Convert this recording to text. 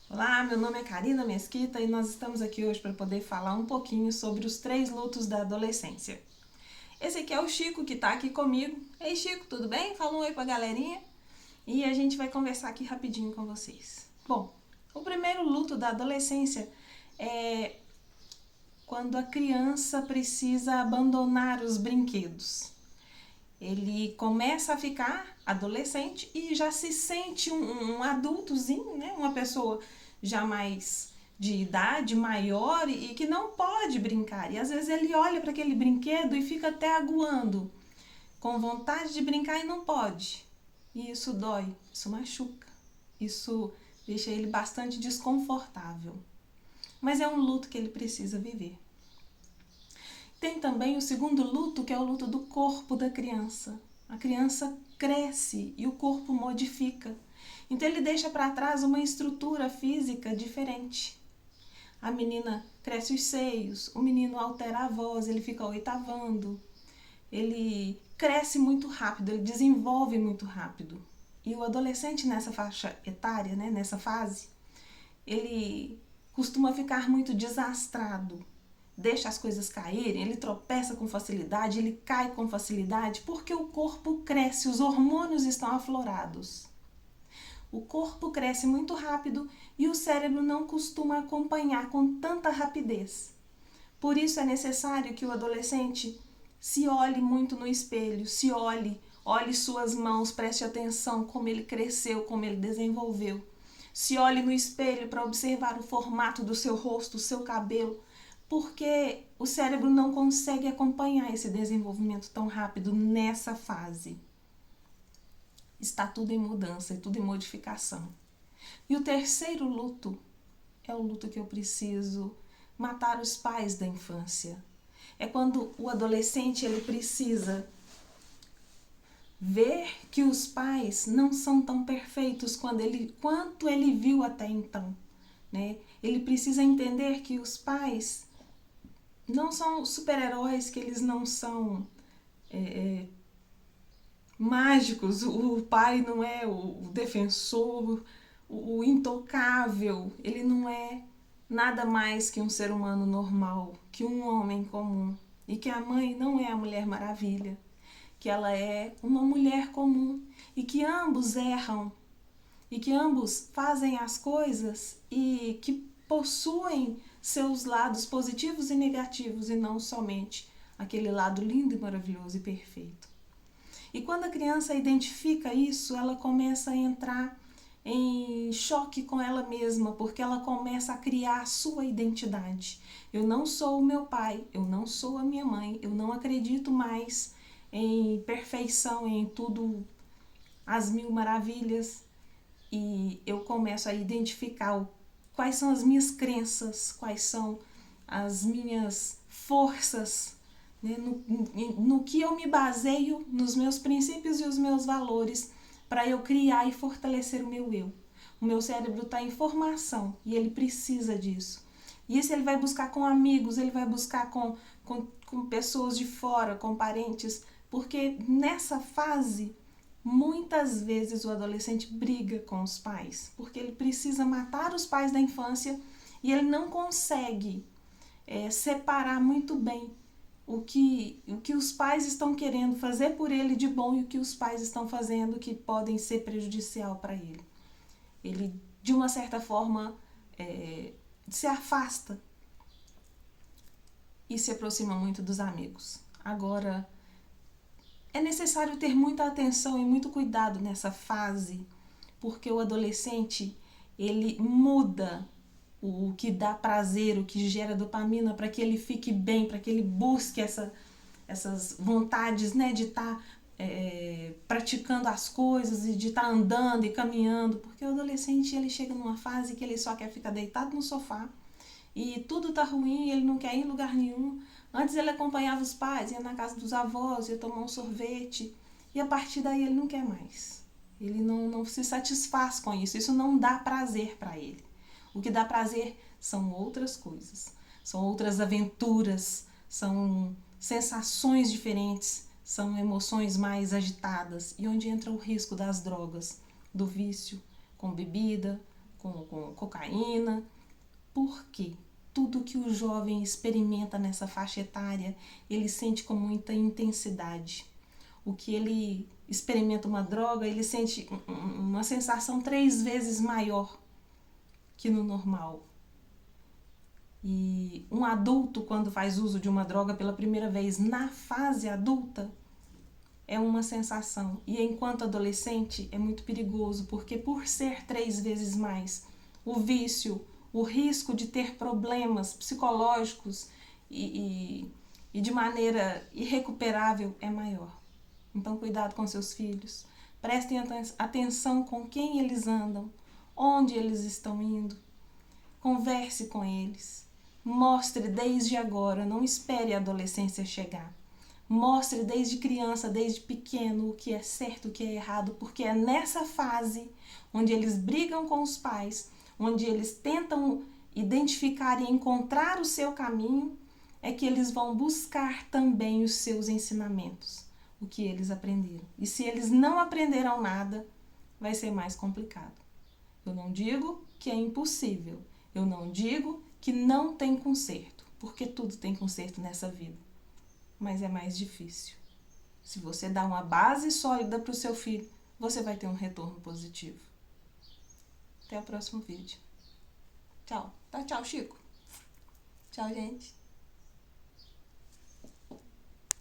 Olá, meu nome é Karina Mesquita e nós estamos aqui hoje para poder falar um pouquinho sobre os 3 lutos da adolescência. Esse aqui é o Chico que está aqui comigo. Ei Chico, tudo bem? Fala um oi pra galerinha. E a gente vai conversar aqui rapidinho com vocês. Bom, o primeiro luto da adolescência é quando a criança precisa abandonar os brinquedos. Ele começa a ficar adolescente e já se sente um adultozinho, né? Uma pessoa já mais de idade maior e que não pode brincar. E às vezes ele olha para aquele brinquedo e fica até aguando, com vontade de brincar e não pode. E isso dói, isso machuca, isso deixa ele bastante desconfortável. Mas é um luto que ele precisa viver. Tem também o segundo luto, que é o luto do corpo da criança. A criança cresce e o corpo modifica. Então ele deixa para trás uma estrutura física diferente. A menina cresce os seios, o menino altera a voz, ele fica oitavando. Ele cresce muito rápido, ele desenvolve muito rápido. E o adolescente nessa faixa etária, né, nessa fase, ele costuma ficar muito desastrado, deixa as coisas caírem, ele tropeça com facilidade, ele cai com facilidade, porque o corpo cresce, os hormônios estão aflorados. O corpo cresce muito rápido e o cérebro não costuma acompanhar com tanta rapidez. Por isso é necessário que o adolescente se olhe muito no espelho, olhe suas mãos, preste atenção como ele cresceu, como ele desenvolveu. Se olhe no espelho para observar o formato do seu rosto, o seu cabelo, porque o cérebro não consegue acompanhar esse desenvolvimento tão rápido nessa fase. Está tudo em mudança e tudo em modificação. E o terceiro luto é o luto que eu preciso matar os pais da infância. É quando o adolescente ele precisa ver que os pais não são tão perfeitos quanto ele viu até então, né? Ele precisa entender que os pais não são super-heróis, que eles não são mágicos. O pai não é o defensor, o intocável. Ele não é nada mais que um ser humano normal, que um homem comum. E que a mãe não é a Mulher Maravilha, que ela é uma mulher comum e que ambos erram e que ambos fazem as coisas e que possuem seus lados positivos e negativos e não somente aquele lado lindo e maravilhoso e perfeito. E quando a criança identifica isso, ela começa a entrar em choque com ela mesma, porque ela começa a criar a sua identidade. Eu não sou o meu pai, eu não sou a minha mãe, eu não acredito mais em perfeição, em tudo às mil maravilhas. E eu começo a identificar quais são as minhas crenças, quais são as minhas forças, né? no que eu me baseio, nos meus princípios e os meus valores, para eu criar e fortalecer o meu eu. O meu cérebro está em formação e ele precisa disso. E isso ele vai buscar com amigos, ele vai buscar com pessoas de fora, com parentes, porque nessa fase muitas vezes o adolescente briga com os pais, porque ele precisa matar os pais da infância e ele não consegue separar muito bem o que os pais estão querendo fazer por ele de bom e o que os pais estão fazendo que podem ser prejudicial para ele. Ele, de uma certa forma, se afasta e se aproxima muito dos amigos. Agora, é necessário ter muita atenção e muito cuidado nessa fase, porque o adolescente, ele muda o que dá prazer, o que gera dopamina, para que ele fique bem, para que ele busque essas vontades, né, de estar praticando as coisas e de estar andando e caminhando, porque o adolescente ele chega numa fase que ele só quer ficar deitado no sofá e tudo tá ruim, ele não quer ir em lugar nenhum. Antes ele acompanhava os pais, ia na casa dos avós, ia tomar um sorvete, e a partir daí ele não quer mais. Ele não se satisfaz com isso, isso não dá prazer para ele. O que dá prazer são outras coisas, são outras aventuras, são sensações diferentes, são emoções mais agitadas, e onde entra o risco das drogas, do vício, com bebida, com cocaína. Por quê? Tudo que o jovem experimenta nessa faixa etária, ele sente com muita intensidade. O que ele experimenta uma droga, ele sente uma sensação 3 vezes maior que no normal. E um adulto, quando faz uso de uma droga pela primeira vez na fase adulta, é uma sensação. E enquanto adolescente é muito perigoso, porque por ser 3 vezes mais, o vício, o risco de ter problemas psicológicos e de maneira irrecuperável é maior. Então, cuidado com seus filhos. Prestem atenção com quem eles andam, onde eles estão indo. Converse com eles. Mostre desde agora, não espere a adolescência chegar. Mostre desde criança, desde pequeno, o que é certo, o que é errado, porque é nessa fase onde eles brigam com os pais, onde eles tentam identificar e encontrar o seu caminho, é que eles vão buscar também os seus ensinamentos, o que eles aprenderam. E se eles não aprenderam nada, vai ser mais complicado. Eu não digo que é impossível, eu não digo que não tem conserto, porque tudo tem conserto nessa vida. Mas é mais difícil. Se você dá uma base sólida para o seu filho, você vai ter um retorno positivo. Até o próximo vídeo. Tchau. Tá, tchau, Chico. Tchau, gente.